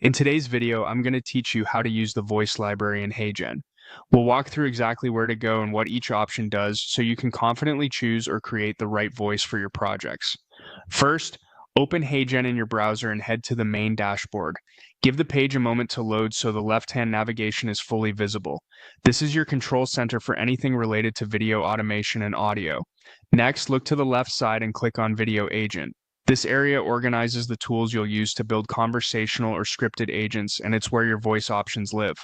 In today's video, I'm going to teach you how to use the voice library in HeyGen. We'll walk through exactly where to go and what each option does so you can confidently choose or create the right voice for your projects. First, open HeyGen in your browser and head to the main dashboard. Give the page a moment to load so the left-hand navigation is fully visible. This is your control center for anything related to video automation and audio. Next, look to the left side and click on Video Agent. This area organizes the tools you'll use to build conversational or scripted agents, and it's where your voice options live.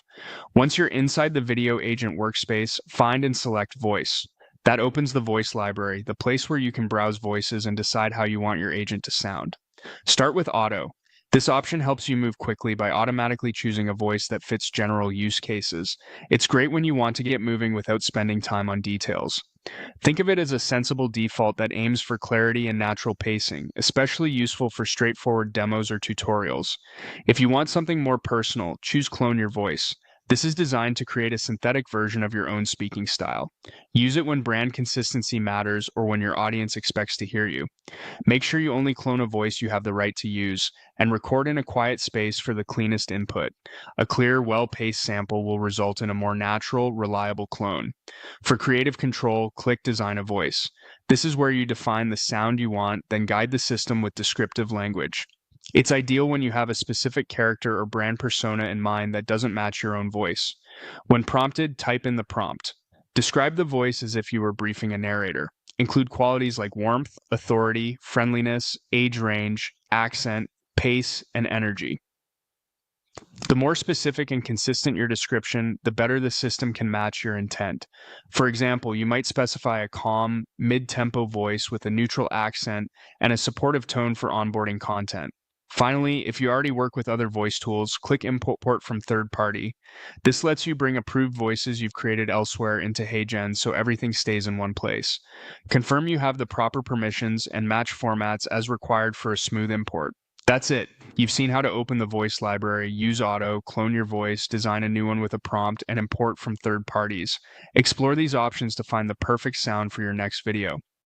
Once you're inside the Video Agent workspace, find and select Voice. That opens the voice library, the place where you can browse voices and decide how you want your agent to sound. Start with Auto. This option helps you move quickly by automatically choosing a voice that fits general use cases. It's great when you want to get moving without spending time on details. Think of it as a sensible default that aims for clarity and natural pacing, especially useful for straightforward demos or tutorials. If you want something more personal, choose Clone Your Voice. This is designed to create a synthetic version of your own speaking style. Use it when brand consistency matters or when your audience expects to hear you. Make sure you only clone a voice you have the right to use, and record in a quiet space for the cleanest input. A clear, well-paced sample will result in a more natural, reliable clone. For creative control, click Design a Voice. This is where you define the sound you want, then guide the system with descriptive language. It's ideal when you have a specific character or brand persona in mind that doesn't match your own voice. When prompted, type in the prompt. Describe the voice as if you were briefing a narrator. Include qualities like warmth, authority, friendliness, age range, accent, pace, and energy. The more specific and consistent your description, the better the system can match your intent. For example, you might specify a calm, mid-tempo voice with a neutral accent and a supportive tone for onboarding content. Finally, if you already work with other voice tools, click Import from Third Party. This lets you bring approved voices you've created elsewhere into HeyGen so everything stays in one place. Confirm you have the proper permissions and match formats as required for a smooth import. That's it. You've seen how to open the voice library, use auto, clone your voice, design a new one with a prompt, and import from third parties. Explore these options to find the perfect sound for your next video.